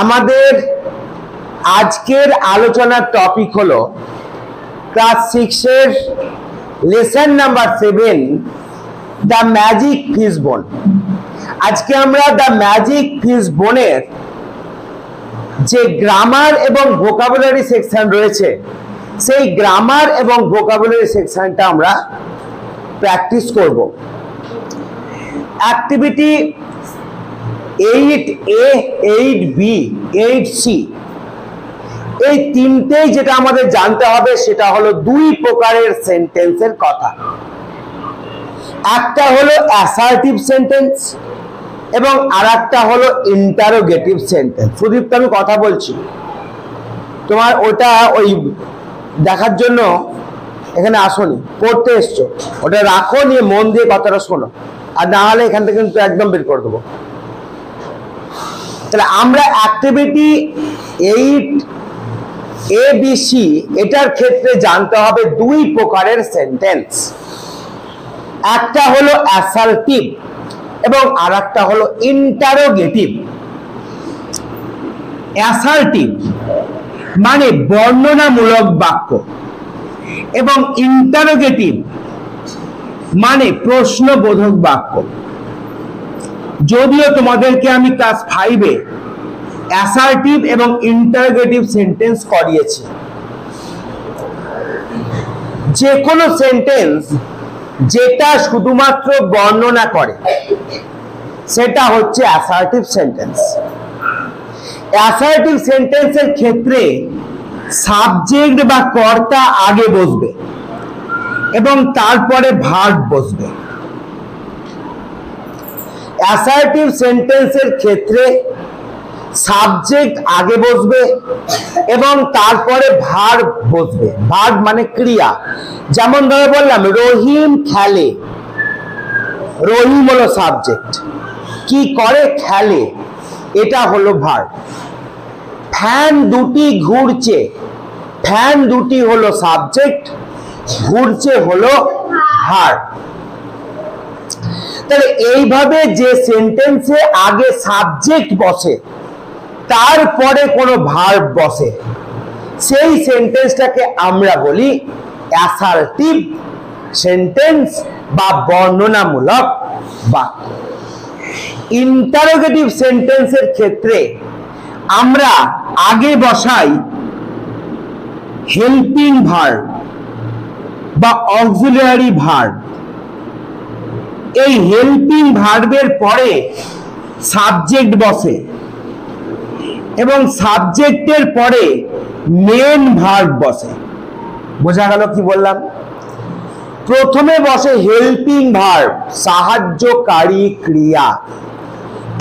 আমাদের আজকের আলোচনার টপিক হলো ক্লাস 6 এর lesson number 7 the magic fish বোন। আজকে আমরা দ্য ম্যাজিক ফিশ বোনের যে গ্রামার এবং ভোকাবুলারি সেকশন রয়েছে সেই গ্রামার এবং ভোকাবুলারি সেকশনটা আমরা প্র্যাকটিস করব। অ্যাক্টিভিটি 8A, 8B, 8C এই তিনটেই যেটা আমাদের জানতে হবে সেটা হলো দুই প্রকারের সেন্টেন্সের কথা। একটা হলো অ্যাসার্টিভ সেন্টেন্স এবং আরেকটা হলো ইন্টারোগেটিভ সেন্টেন্স। সুদীপ্ত, আমি কথা বলছি, তোমার ওটা ওই দেখার জন্য এখানে আসোনি, পড়তে এসছো, ওটা রাখো, নিয়ে মন দিয়ে কথাটা শোনো, আর না হলে এখান থেকে কিন্তু একদম বের করে দেবো। তাহলে আমরা অ্যাক্টিভিটি 8ABC এটার ক্ষেত্রে জানতে হবে দুই প্রকারের সেন্টেন্স। একটা হলো অ্যাসার্টিভ এবং আরেকটা হলো ইন্টারোগেটিভ। অ্যাসার্টিভ মানে বর্ণনামূলক বাক্য এবং ইন্টারোগেটিভ মানে প্রশ্নবোধক বাক্য। যদিও তোমাদেরকে আমি ক্লাস 5-এ অ্যাসার্টিভ এবং ইন্টারোগেটিভ সেন্টেন্স করিয়েছি, যে কোনো সেন্টেন্স যেটা শুধুমাত্র বর্ণনা করে সেটা হচ্ছে অ্যাসার্টিভ সেন্টেন্স। অ্যাসার্টিভ সেন্টেন্সের ক্ষেত্রে সাবজেক্ট বা কর্তা আগে বসবে এবং তারপরে ভার্ব বসবে। অ্যাসার্টিভ সেন্টেন্সের ক্ষেত্রে সাবজেক্ট আগে বসবে এবং তারপরে ভার্ব বসবে। ভার্ব মানে ক্রিয়া। যেমন ধরে বললাম রহিম খেলে, রহিম হলো সাবজেক্ট, কি করে, খেলে, এটা হলো ভার্ব। ফ্যান দুটি ঘুরছে, ফ্যান দুটি হলো সাবজেক্ট, ঘুরছে হলো ভার্ব। তাহলে এইভাবে যে সেন্টেন্সে আগে সাবজেক্ট বসে তারপরে কোনো ভার্ব বসে সেই সেন্টেন্সটাকে আমরা বলি অ্যাসার্টিভ সেন্টেন্স বা বর্ণনামূলক বাক্য। ইন্টারোগেটিভ সেন্টেন্সের ক্ষেত্রে আমরা আগে বসাই হেল্পিং ভার্ব বা অক্সিলিয়ারি ভার্ব। এই হেল্পিং ভার্বের পরে সাবজেক্ট বসে এবং সাবজেক্টের পরে মেন ভার্ব বসে। বোঝা গেল কি বললাম? প্রথমে বসে হেল্পিং ভার্ব, সাহায্যকারী ক্রিয়া,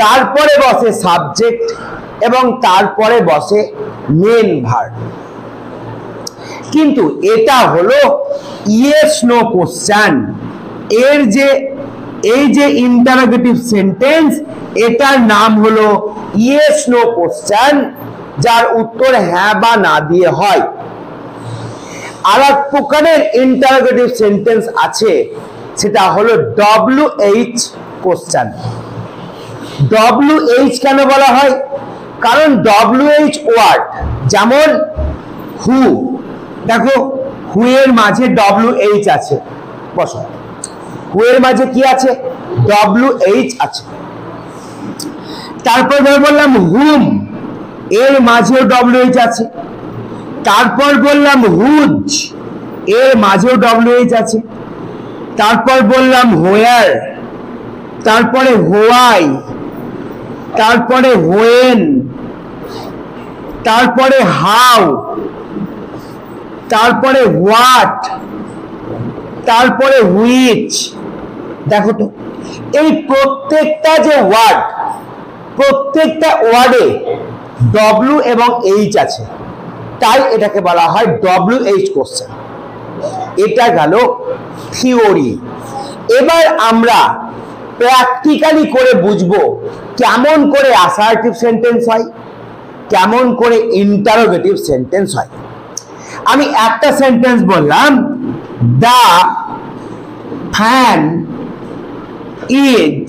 তারপরে বসে সাবজেক্ট এবং তারপরে বসে মেন ভার্ব। কিন্তু এটা হলো ইয়েস নো কোশ্চেন। এর যে এই যে ইন্টারোগেটিভ সেন্টেন্স, এটার নাম হলো ইয়েস নো কোশ্চেন, যার উত্তর হ্যাঁ বা না দিয়ে হয়। আর এক প্রকারের ইন্টারোগেটিভ সেন্টেন্স আছে, সেটা হলো WH কোশ্চেন। WH কেন বলা হয়? কারণ WH ওয়ার্ড, যেমন হু, দেখো হু এর মাঝে WH আছে, বসো, হু এর মাঝে কি আছে? WH আছে। তারপর বললাম হুম, এর মাঝেও WH আছে। তারপর বললাম হুজ, এর মাঝেও WH আছে। তারপর বললাম হোয়ার, তারপরে হোয়াই, তারপরে হোয়েন, তারপরে হাউ, তারপরে হোয়াট, তারপরে হুইচ। দেখো তো, এই প্রত্যেকটা যে ওয়ার্ড, প্রত্যেকটা ওয়ার্ডে W এবং H আছে, তাই এটাকে বলা হয় WH কোশ্চেন। এটা গেল থিওরি। এবার আমরা প্র্যাকটিক্যালি করে বুঝবো কেমন করে অ্যাসার্টিভ সেন্টেন্স হয়, কেমন করে ইন্টারোগেটিভ সেন্টেন্স হয়। আমি একটা সেন্টেন্স বললাম, the fan is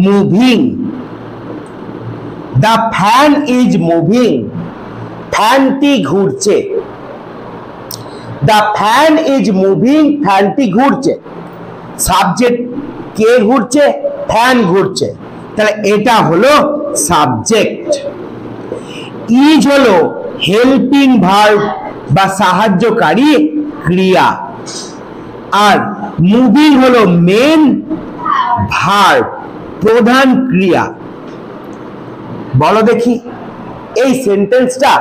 moving. The fan is moving, ফ্যানটি ঘুরছে। দ্য ফ্যান ইজ মুভিং, ফ্যানটি ঘুরছে। সাবজেক্ট কে ঘুরছে? ফ্যান ঘুরছে, তাহলে এটা হলো সাবজেক্ট। ইজ হলো হেল্পিং ভার্ব বা সাহায্যকারী ক্রিয়া, আর মুভিং হলো মেন ভার্ব, প্রধান ক্রিয়া। বলো দেখি এই সেন্টেন্সটা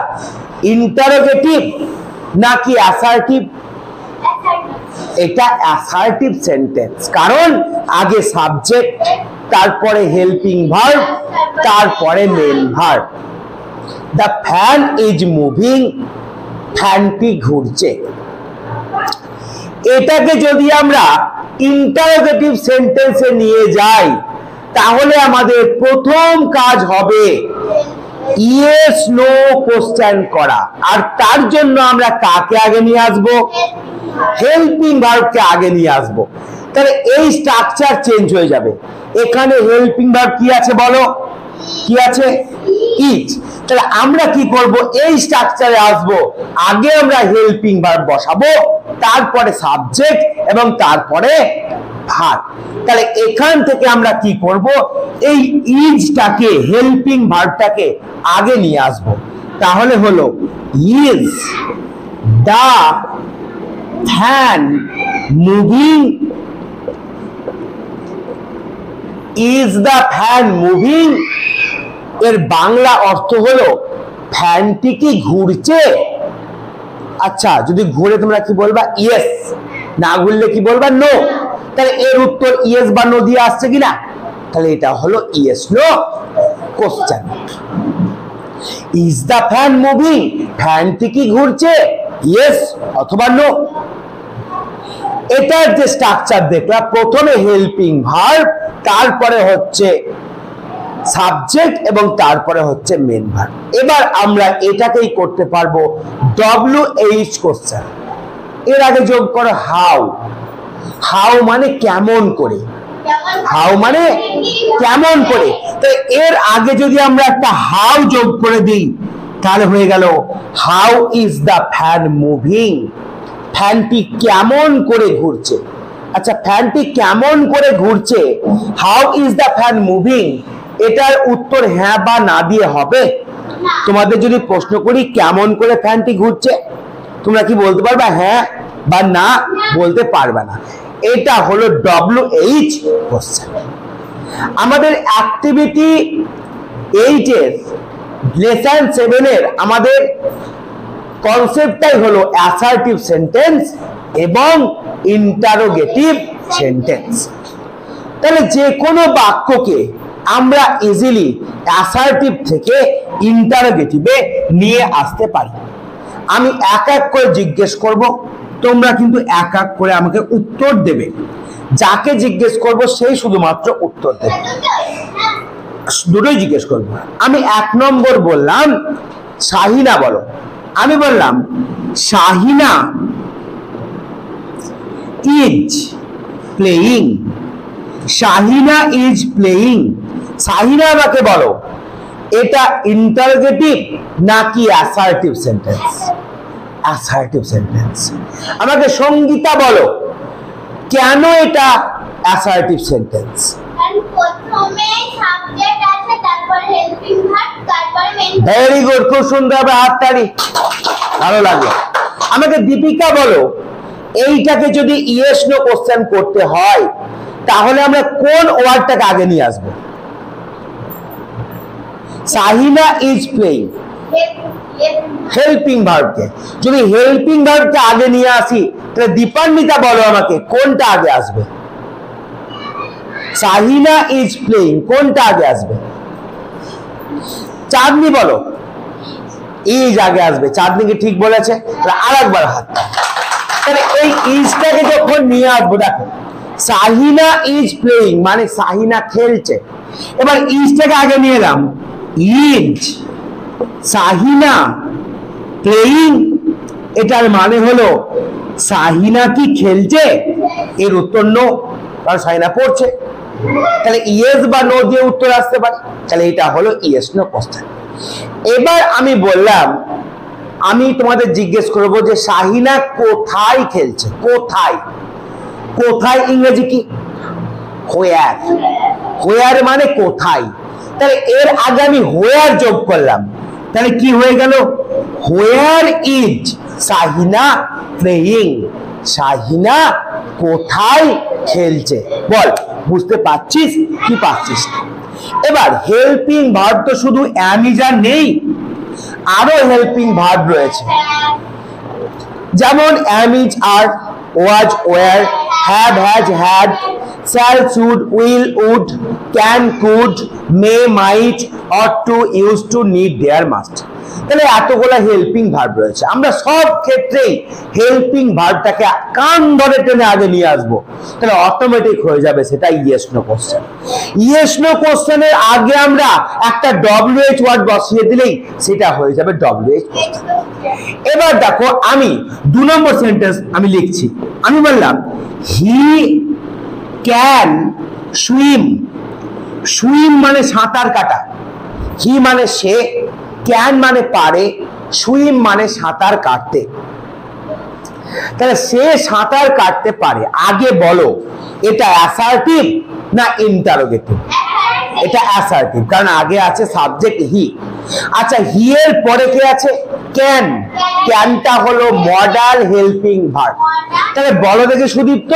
ইন্টারোগেটিভ নাকি অ্যাসার্টিভ? এটা অ্যাসার্টিভ সেন্টেন্স, কারণ আগে সাবজেক্ট, তারপরে হেল্পিং ভার্ব, তারপরে main verb. The fan is moving, ফ্যানটি ঘুরছে। এটাকে যদি আমরা ইন্টারোগেটিভ সেন্টেন্সে নিয়ে যাই তাহলে আমাদের প্রথম কাজ হবে ইয়েস নো কোশ্চেন করা, আর তার জন্য আমরা কাকে আগে নিয়ে আসব? হেল্পিং ভার্বকে আগে নিয়ে আসব। তাহলে এই স্ট্রাকচার চেঞ্জ হয়ে যাবে। এখানে হেল্পিং ভার্ব কি আছে বলো? কি আছে? ইজ। তাহলে আমরা কি করব? এই স্ট্রাকচারে আসব, আগে আমরা হেল্পিং ভার্ব বসাবো, তারপরে সাবজেক্ট এবং তারপরে ভার্ব। তাহলে এখান থেকে আমরা কি করব? এই ইজটাকে, হেল্পিং ভার্বটাকে আগে নিয়ে আসব। তাহলে হলো is the fan moving, is the fan moving এর বাংলা অর্থ হলো ফ্যানটি কি ঘুরছে? আচ্ছা, যদি ঘুরে তোমরা কি বলবা? ইয়েস। না ঘুরলে কি বলবা? নো। তাহলে এর উত্তর ইয়েস বা নো দিয়ে আসছে কিনা? তাহলে এটা হলো yes no question. Is the fan moving, ফ্যানটি কি ঘুরছে? ইয়েস অথবা নো। এটার যে স্ট্রাকচার দেখলাম, প্রথমে হেল্পিং ভার্ব, তারপরে হচ্ছে সাবজেক্ট এবং তারপরে হচ্ছে মেন ভার্ব। এবার আমরা এটাকেই করতে পারবো WH কোশ্চেন। এর আগে যোগ করো হাউ। হাউ মানে কেমন করে, হাউ মানে কেমন করে। তো এর আগে যদি আমরা একটা হাউ যোগ করে দিই তাহলে হয়ে গেল how is the fan moving, ফ্যানটি কেমন করে ঘুরছে। আচ্ছা, ফ্যানটি কেমন করে ঘুরছে, how is the fan moving, এটার উত্তর হ্যাঁ বা না দিয়ে হবে? তোমাদের যদি প্রশ্ন করি কেমন করে ফ্যানটি ঘুরছে, তোমরা কি বলতে পারবে হ্যাঁ বা না? বলতে পারবে না। এটা হলো WH কোশ্চেন। আমাদের অ্যাক্টিভিটি 8 এর লেসন 7 এর আমাদের কনসেপ্টটাই হলো অ্যাসার্টিভ সেন্টেন্স এবং ইন্টারোগেটিভ সেন্টেন্স। তাহলে যে কোনো বাক্যকে আমরা ইজিলি অ্যাসার্টিভ থেকে ইন্টারোগেটিভে নিয়ে আসতে পারি। আমি এক এক করে জিজ্ঞেস করব, তোমরা কিন্তু এক এক করে আমাকে উত্তর দেবে। যাকে জিজ্ঞেস করব সেই শুধুমাত্র উত্তর দেবে, দুটোই জিজ্ঞেস করব। আমি 1 নম্বর বললাম শাহিনা বলো। আমি বললাম Shahina is playing, Shahina is playing. Shahina আমাকে বলো এটা ইন্টারোগেটিভ নাকি অ্যাসার্টিভ সেন্টেন্স? Assertive sentence. আমাকে সঙ্গীতা বলো কেন এটা অ্যাসার্টিভ সেন্টেন্স? ভেরি গুড, খুব সুন্দর হবে, হাততালি, ভালো লাগে। আমাকে দীপিকা বলো এইটাকে যদি ইয়েস নো কোশ্চেন করতে হয় তাহলে আমরা কোন ওয়ার্ডটাকে আগে নিয়ে আসবো? শাহিনা ইজ প্লেইং, হেল্পিং ভার্বকে। যদি হেল্পিং ভার্বকে আগে নিয়ে আসি তাহলে দীপান্বিতা বলো আমাকে কোনটা আগে আসবে? শাহিনা ইজ প্লেইং কোনটা আগে আসবে? চাঁদনি বলো ইজ আগে আসবে। চাঁদনি কি ঠিক বলেছে? আর একবার হাত। তাহলে এই ইজটাকে যখন নিয়ে আসবো, দেখো শাহিনা ইজ প্লেইং মানে শাহিনা খেলছে। এবার ইজটাকে আগে নিয়ে এলাম, ইজ শাহিনা প্লেইং, এটার মানে হলো শাহিনা কি খেলছে? এর উত্তর নো, কারণ শাহিনা পড়ছে। তাহলে ইয়েস বা নো দিয়ে উত্তর আসতে পারে। তাহলে এটা হলো ইয়েস নো কোশ্চেন। এবার আমি বললাম, আমি তোমাদের জিজ্ঞেস করবো যে শাহিনা কোথায় খেলছে? কোথায়? কোথায় ইংরেজি কি? হোয়ার। হোয়ার মানে কোথায়। তাহলে এর আগে আমি হোয়ার যোগ করলাম, তাহলে কি হয়ে গেল? Where is Shahina playing? Shahina কোথায় খেলছে? বল, বুঝতে পারছিস কি পারছিস? এবার হেল্পিং ভার্ব তো শুধু am is আর নেই, আরো হেল্পিং ভার্ব রয়েছে, যেমন am is are, was were, have has had, shall should will would, can could, may might, ought to, used to, need there must। তাহলে এতগুলো হেল্পিং ভার্ব রয়েছে, আমরা সব ক্ষেত্রেই হেল্পিং ভার্বটাকে কান ধরে টেনে আগে নিয়ে আসবো, তাহলে অটোমেটিক হয়ে যাবে সেটা yes no question. Yes no কোশ্চেনের আগে আমরা একটা ডব্লিউএইচ ওয়ার্ড বসিয়ে দিলেই সেটা হয়ে যাবে ডব্লিউএইচ কোশ্চেন। এবার দেখো, আমি 2 নম্বর সেন্টেন্স আমি লিখছি, আমি বললাম হি ক্যান সুইম। সুইম মানে সাঁতার কাটা, হি মানে সে, ক্যান মানে পারে, সুইম মানে সাঁতার কাটতে। তাহলে সে সাঁতার কাটতে পারে। আগে বলো এটা অ্যাসার্টিভ না ইন্টারোগেটিভ? এটা অ্যাসার্টিভ, কারণ আগে আছে সাবজেক্ট হি। আচ্ছা, হি এর পরে কি আছে? ক্যান। ক্যানটা হলো মডাল হেল্পিং ভার্ব। তাহলে বলো দেখে সুদীপ্ত,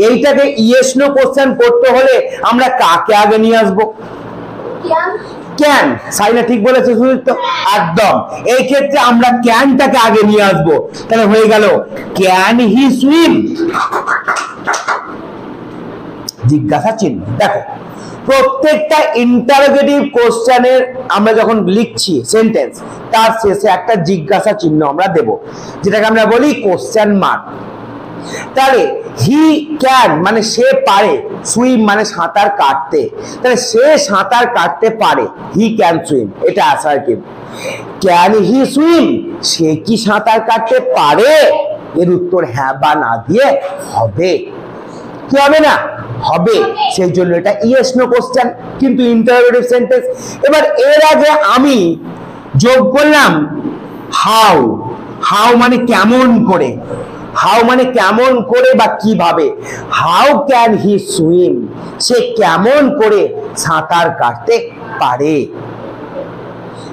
এইটাকে ইয়েস নো কোশ্চেন করতে হলে আমরা কাকে আগে নিয়ে আসবো? ক্যান। সাইনা ঠিক বলেছে সুদীপ্ত, একদম। এই ক্ষেত্রে আমরা ক্যানটাকে আগে নিয়ে আসবো, তাহলে হয়ে গেল ক্যান হি সুইম? জিজ্ঞাসা চিহ্ন। দেখো, প্রত্যেকটা ইন্টারোগেটিভ কোশ্চেনের আমরা যখন লিখছি সেন্টেন্স, তার শেষে একটা জিজ্ঞাসা চিহ্ন আমরা দেব, যেটাকে আমরা বলি কোশ্চেন মার্ক। তাহলে হি ক্যান মানে সে পারে, সুইম মানে সাঁতার কাটতে, তাহলে সে সাঁতার কাটতে পারে, হি ক্যান সুইম, এটা অ্যাসার্টিভ। Can he swim? সে কি সাঁতার কাটতে পারে? এর উত্তর হ্যাঁ বা না দিয়ে হবে। কি হবে না? হবে। সেই জন্য এটা ইয়েস নো কোশ্চেন, কিন্তু ইন্টারোগেটিভ সেন্টেন্স। এবার এর আগে আমি যোগ করলাম হাউ। হাউ মানে কেমন করে, হাউ মানে কেমন করে বা কিভাবে। How can he swim? সে কেমন করে সাঁতার কাটতে পারে।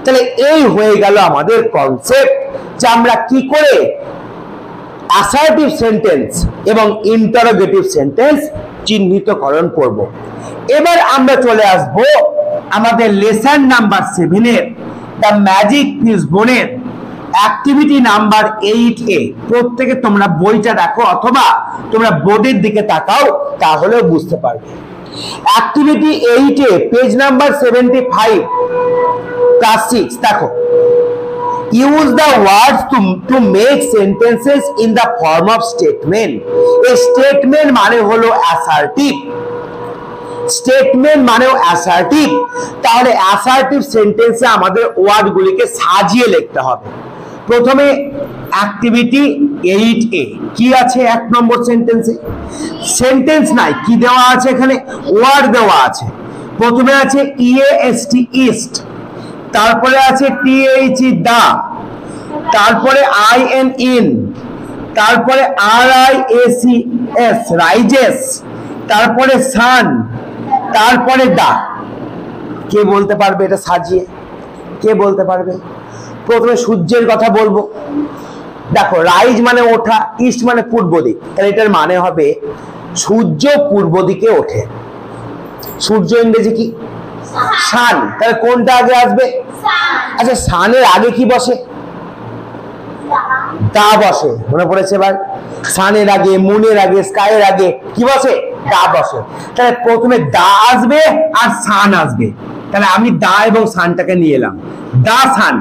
তাহলে এই হয়ে গেল আমাদের কনসেপ্ট, যে আমরা কি করে অ্যাসার্টিভ সেন্টেন্স এবং ইন্টারোগেটিভ সেন্টেন্স চিহ্নিতকরণ করব। এবার আমরা চলে আসব আমাদের লেসন নাম্বার 7 এর দ্য ম্যাজিক ফিশবোনের অ্যাক্টিভিটি নাম্বার 8 এ। প্রত্যেকে তোমরা বইটা দেখো অথবা তোমরা বোর্ডের দিকে তাকাও, তাহলেও বুঝতে পারবে। অ্যাক্টিভিটি 8 এ পেজ নাম্বার 75 ক্লাস 6 দেখো, use the words to make sentences in the form of statement। এই স্টেটমেন্ট মানে হলো অ্যাসার্টিভ, স্টেটমেন্ট মানেও অ্যাসার্টিভ। তাহলে অ্যাসার্টিভ সেন্টেন্সে আমাদের ওয়ার্ডগুলিকে সাজিয়ে লিখতে হবে। প্রথমে অ্যাক্টিভিটি 8 এ কি আছে? 1 নম্বর সেন্টেন্সে সেন্টেন্স নাই, কি দেওয়া আছে? এখানে ওয়ার্ড দেওয়া আছে। প্রথমে আছে ইএসটি ইস্ট, তারপরে আছে টিএইচই দা, তারপরে আইএন ইন, তারপরে RIACS রাইজেস, তারপরে সান, তারপরে দা। কে বলতে পারবে এটা সাজিয়ে? কে বলতে পারবে? প্রথমে সূর্যের কথা বলবো। দেখো, রাইজ মানে ওঠা, ইস্ট মানে পূর্ব দিক, তাহলে এটার মানে হবে সূর্য পূর্ব দিকে ওঠে। সূর্য ইংরেজি কি? সান। তাহলে কোনটা আগে আসবে? আচ্ছা, সানের আগে কি বসে? দা বসে। মনে পড়েছে এবার? সানের আগে, মুনের আগে, স্কাইয়ের আগে কি বসে? দা বসে। তাহলে প্রথমে দা আসবে আর সান আসবে, তাহলে আমি দা এবং সানটাকে নিয়ে এলাম, দা সান।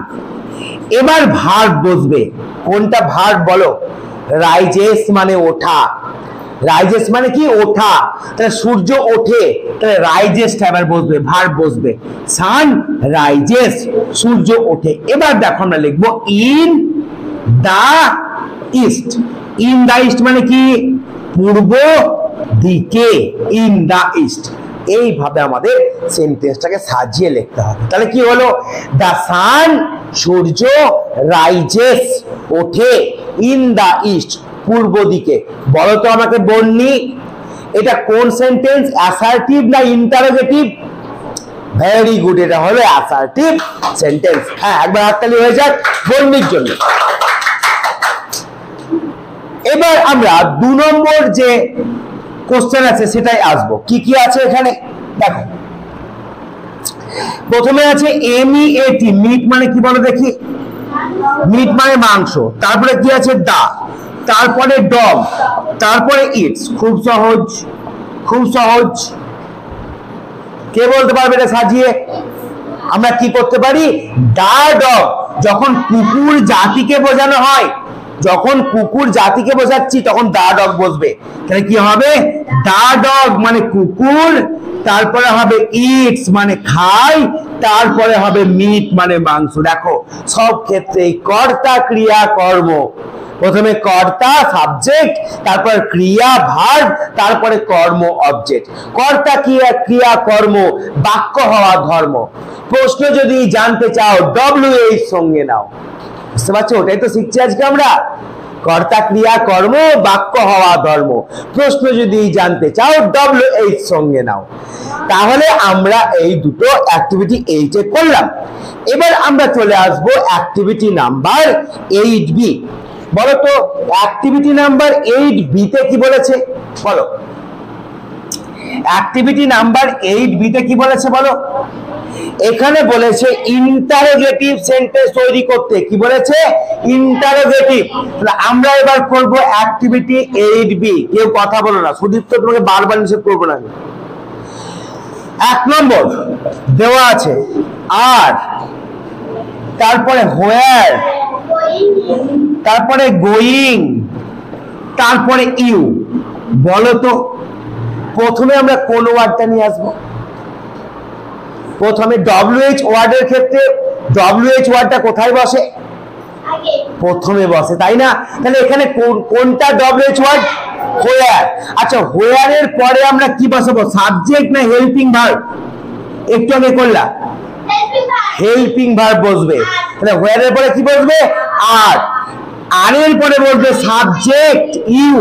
এবার ভার্ব বসবে। কোনটা ভার্ব বলো? রাইজেস মানে ওঠা। রাইজেস মানে কি? ওঠা। তাহলে সূর্য ওঠে, তাহলে রাইজেসটা এবার বসবে, ভার্ব বসবে। সান রাইজেস, সূর্য ওঠে। এবার দেখো আমরা লিখবো in the east. In the east মানে কি? পূর্ব দিকে, ইন দা ইস্ট। এইভাবে আমাদের সেন্টেন্সটাকে সাজিয়ে লিখতে হবে। তাহলে কি হলো? দ্য সান, সূর্য, রাইজেস, ওঠে, ইন দ্য ইস্ট, পূর্ব দিকে। বলো তো আমাকে বন্নি, এটা কোন সেন্টেন্স? অ্যাসার্টিভ না ইন্টারোগেটিভ? ভেরি গুড, এটা হলো অ্যাসার্টিভ সেন্টেন্স। হ্যাঁ, একবার হাততালি হয়ে যাক বন্নির জন্য। এবার আমরা 2 নম্বর যে কোশ্চেন আছে সেটাই আসবো। কি কি আছে এখানে দেখো। প্রথমে আছে MEAT, মিট মানে কি বলো দেখি? মিট মানে মাংস। তারপরে কি আছে? দা, তারপরে ডগ, তারপরে ইটস। খুব সহজ, খুব সহজ। কে বলতে পারবে এটা সাজিয়ে? আমরা কি করতে পারি? দা ডগ, যখন কুকুর জাতিকে বোঝানো হয়, যখন কুকুর জাতিকে বোঝাচ্ছি তখন দা ডগ বসবে। তাহলে কি হবে? দা ডগ মানে কুকুর, তারপরে হবে ইটস মানে খায়, তারপরে হবে মিট মানে মাংস। দেখো সব ক্ষেত্রে কর্তা ক্রিয়া কর্ম, প্রথমে কর্তা সাবজেক্ট, তারপর ক্রিয়া ভার্ব, তারপরে কর্ম অবজেক্ট। কর্তা ক্রিয়া কর্ম, বাক্য হওয়া ধর্ম। প্রশ্ন যদি জানতে চাও WH সঙ্গে নাও। বুঝতে পারছো? ওটাই তো শিখছি আজকে আমরা। কর্তা ক্রিয়া কর্ম, বাক্য হওয়া ধর্ম। প্রশ্ন যদি জানতে চাও WH সঙ্গে নাও। তাহলে আমরা এই দুটো অ্যাক্টিভিটি 8 এ করলাম। এবার আমরা চলে আসব অ্যাক্টিভিটি নাম্বার 8B। বলো তো অ্যাক্টিভিটি নাম্বার 8B তে কি বলেছে? বলো অ্যাক্টিভিটি নাম্বার 8B তে কি বলেছে বলো? এখানে বলেছে ইন্টারোগেটিভ সেন্টেন্স তৈরি করতে। কি বলেছে? ইন্টারোগেটিভ। তাহলে আমরা এবার করব অ্যাক্টিভিটি 8B। কেউ কথা বলো না, সুদীপ্ত তোমাকে বারবার নিষেধ করবো না। 1 নম্বর দেওয়া আছে আর, তারপরে হোয়ার, তারপরে গোয়িং, তারপরে ইউ। বলো তো প্রথমে আমরা কোন ওয়ার্ডটা নিয়ে আসবো? প্রথমে WH ওয়ার্ডের ক্ষেত্রে WH ওয়ার্ডটা কোথায় বসে? প্রথমে বসে, তাই না? তাহলে এখানে কোনটা WH ওয়ার্ড? হোয়ার। আচ্ছা, হোয়ারের পরে আমরা কি বসাবো? সাবজেক্ট না হেল্পিং ভার্ব? একটু আগে করলা, হেল্পিং ভার্ব বসবে। তাহলে হোয়ারের পরে কি বসবে? আর। আর এর পরে বলবে সাবজেক্ট ইউ,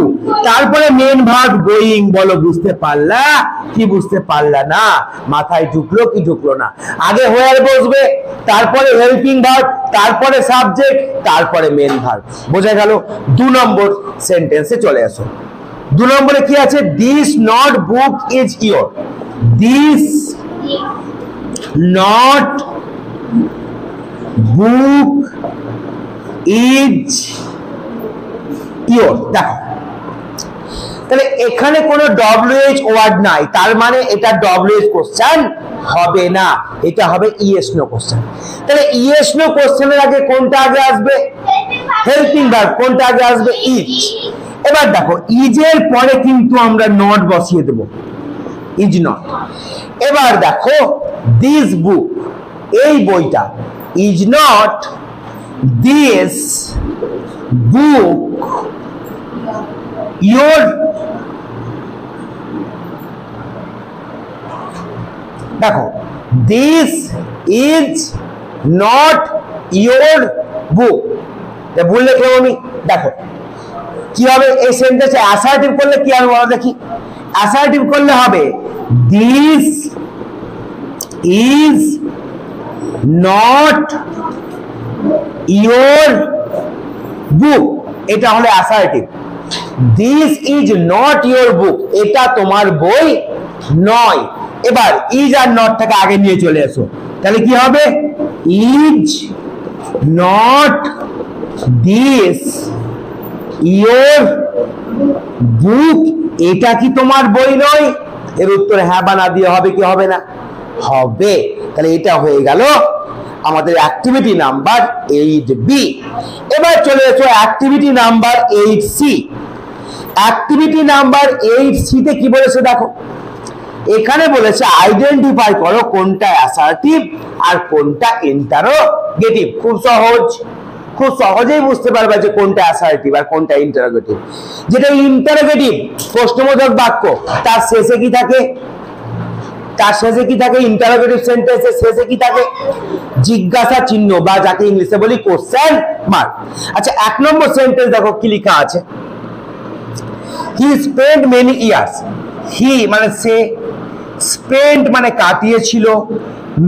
তারপরে মেন ভার্ব গোয়িং। বলো বুঝতে পারলা কি বুঝতে পারলা না? মাথায় ঢুকলো কি ঢুকলো না? আগে হোয়ার বসবে, তারপরে হেল্পিং ভার্ব, তারপরে সাবজেক্ট, তারপরে মেন ভার্ব। বোঝা গেল? 2 নম্বর সেন্টেন্সে চলে আসো। 2 নম্বরে কি আছে? This not book is your. This not book is your. দেখো তাহলে এখানে কোনো WH ওয়ার্ড নাই, তার মানে এটা WH কোশ্চেন হবে না, এটা হবে ইয়েস নো কোশ্চেন। তাহলে ইয়েস নো কোশ্চেনের আগে কোনটা আগে আসবে? Helping verb. কোনটা আগে আসবে? ইজ। এবার দেখো ইজ এর পরে কিন্তু আমরা নট বসিয়ে দেব, ইজ নট। এবার দেখো দিস বুক, এই বইটা, is not this book your. দেখো this is not your book, ভুল লিখলাম আমি। দেখো কি হবে এই সেন্টেন্সে? অ্যাসার্টিভ করলে কি হবে বলো দেখি? অ্যাসার্টিভ করলে হবে দিস ইজ নট ইয়োর বুক, এটা হলো assertive. This is not your বুক, এটা তোমার বই নয়। এবার ইজ আর নটটাকে আগে নিয়ে চলে এসো, তাহলে কি হবে? Is not this your book, এটা কি তোমার বই নয়? এর উত্তর হ্যাঁ বা না দিয়ে হবে কি হবে না? হবে। তাহলে এটা হয়ে গেল আমাদের অ্যাক্টিভিটি নাম্বার 8B। এবার চলে এসো activity number 8C। Activity number 8C তে কি বলেছে দেখো, এখানে বলেছে আইডেন্টিফাই করো কোনটা অ্যাসার্টিভ আর কোনটা ইন্টারোগেটিভ। খুব সহজ, খুব সহজেই বুঝতে পারবে যে কোনটা অ্যাসার্টিভ আর কোনটা ইন্টারোগেটিভ। যেটা ইন্টারোগেটিভ প্রশ্নবোধক বাক্য, তার শেষে কি থাকে? তার শেষে কি থাকে? ইন্টারোগেটিভ সেন্টেন্সের শেষে কি থাকে? জিজ্ঞাসা চিহ্ন বা যাকে ইংলিশে বলি কোশ্চেন মার্ক। আচ্ছা 1 নম্বর সেন্টেন্স দেখো কি লেখা আছে, হি স্পেন্ট মেনি ইয়ার্স। হি মানে সে, স্পেন্ট মানে কাটিয়েছিল,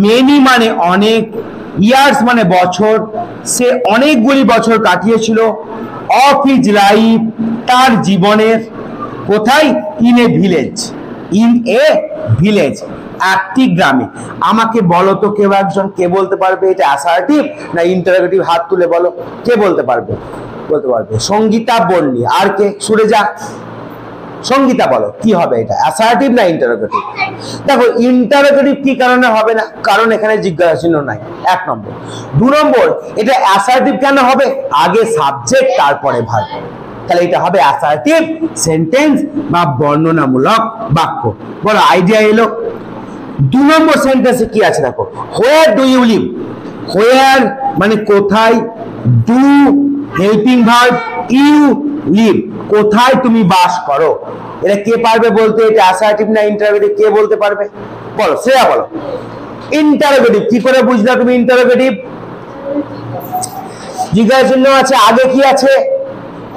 মেনি মানে অনেক, ইয়ার্স মানে বছর, সে অনেকগুলি বছর কাটিয়েছিল, অফ হিজ লাইফ তার জীবনের, কোথায়? In a village, in a village একটি গ্রামে। আমাকে বলো তো কেউ একজন, কে বলতে পারবে এটা অ্যাসার্টিভ না ইন্টারোগেটিভ? হাত তুলে বলো, কে বলতে পারবে? বলতে পারবে সঙ্গীতা বললি, আর কে? সুরেজা, সঙ্গীতা বলো কি হবে এটা, অ্যাসার্টিভ না ইন্টারোগেটিভ? দেখো ইন্টারোগেটিভ কি কারণে হবে না? কারণ এখানে জিজ্ঞাসা চিহ্ন নাই, 1 নম্বর। 2 নম্বর, এটা অ্যাসার্টিভ কেন হবে? আগে সাবজেক্ট তারপরে ভার্ব, তাহলে এটা হবে অ্যাসার্টিভ সেন্টেন্স বা বর্ণনামূলক বাক্য। বলো আইডিয়া এলো? 2 নম্বর সেন্টেন্সে কি আছে দেখো, where do you live. Where মানে কোথায়, do helping verb, you live কোথায় তুমি বাস করো। এটা কে পারবে বলতে? এটা অ্যাসার্টিভ না ইন্টারোগেটিভ? কে বলতে পারবে? বলো, শ্রেয়া বলো। ইন্টারোগেটিভ। কি করে বুঝলা তুমি ইন্টারোগেটিভ? জিজ্ঞাসা চিহ্ন আছে, আগে কি আছে?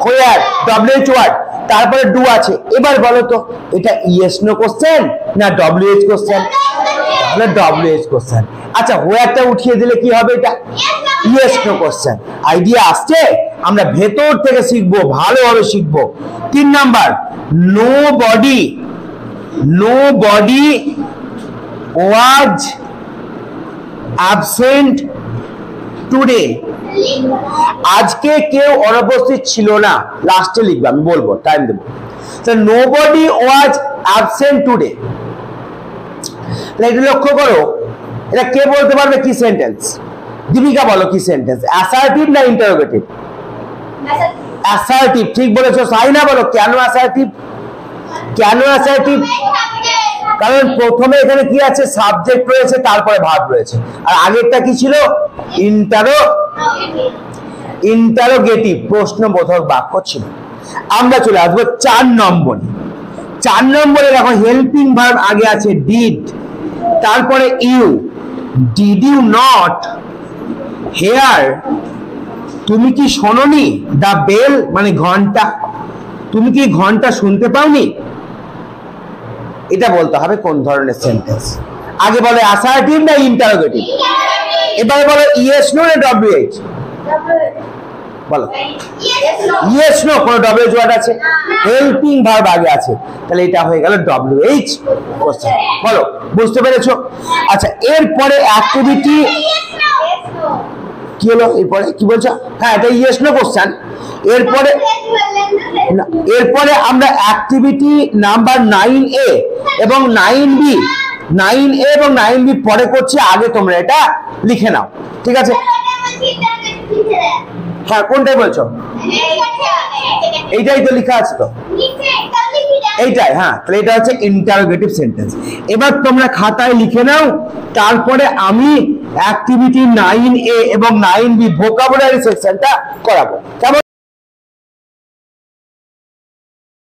হোয়ার, ডব্লিউএইচ ওয়ার্ড, তারপরে ডু আছে। এবার বলো তো এটা ইয়েস নো কোশ্চেন না ডব্লিউএইচ কোশ্চেন? তাহলে ডব্লিউএইচ কোশ্চেন। আচ্ছা হোয়ারটা উঠিয়ে দিলে কি হবে? এটা ইয়েস নো কোশ্চেন। আইডিয়া আসছে? আমরা ভেতর থেকে শিখবো, ভালোভাবে শিখবো। 3 number, nobody. Nobody was absent today. আজকে কেউ অনুপস্থিত ছিল না, লাস্টে লিখবে, আমি বলবো, টাইম দেবো। নোবডি ওয়াজ অ্যাবসেন্ট টুডে, এটা লক্ষ্য করো। এটা কে বলতে পারবে কি সেন্টেন্স? দীপিকা বলো কি সেন্টেন্স, অ্যাসার্টিভ না ইন্টারোগেটিভ? অ্যাসার্টিভ, ঠিক বলেছো। সাইনা বলো কেন অ্যাসার্টিভ? কেন অ্যাসার্টিভ? কারণ প্রথমে এখানে কি আছে? সাবজেক্ট রয়েছে, তারপরে ভার্ব রয়েছে, আর আগেরটা কি ছিল? ইন্টারোগেটিভ প্রশ্নবোধক বাক্য ছিল। আমরা চলে আসবো 4 নম্বরে। 4 নম্বরে দেখো হেল্পিং ভার্ব আগে আছে ডিড, তারপরে you. Did you not hear, তুমি কি শোনোনি? দা বেল মানে ঘন্টা, তুমি কি ঘন্টা শুনতে পাওনি? এটা বলতে হবে কোন ধরনের সেন্টেন্স। আগে বলে অ্যাসার্টিভ না ইন্টারোগেটিভ? এবারে বলো ইয়েস নো না ডব্লিউএইচ? বলো ইয়েস নো। কোন ডব্লিউএইচ ওয়ার্ড আছে? হেল্পিং ভার্ব আগে আছে, তাহলে এটা হয়ে গেল ডব্লিউএইচ কোশ্চেন। বলো বুঝতে পেরেছো? আচ্ছা এরপরে অ্যাক্টিভিটি কি হলো? এরপরে কি বলছো? হ্যাঁ এটা ইয়েস নো কোশ্চেন। এরপরে আমরা অ্যাক্টিভিটি নাম্বার 9A এবং 9B, 9A এবং 9B পরে করছি, আগে তোমরা এটা লিখে নাও, ঠিক আছে? হ্যাঁ কোনটাই বলছো? এইটাই তো লেখা আছে তো, এইটাই। হ্যাঁ তাহলে এটা হচ্ছে ইন্টারোগেটিভ সেন্টেন্স। এবার তোমরা খাতায় লিখে নাও, তারপরে আমি অ্যাক্টিভিটি 9A এবং 9B ভোকাবুলারি সেকশনটা করাবো, কেমন?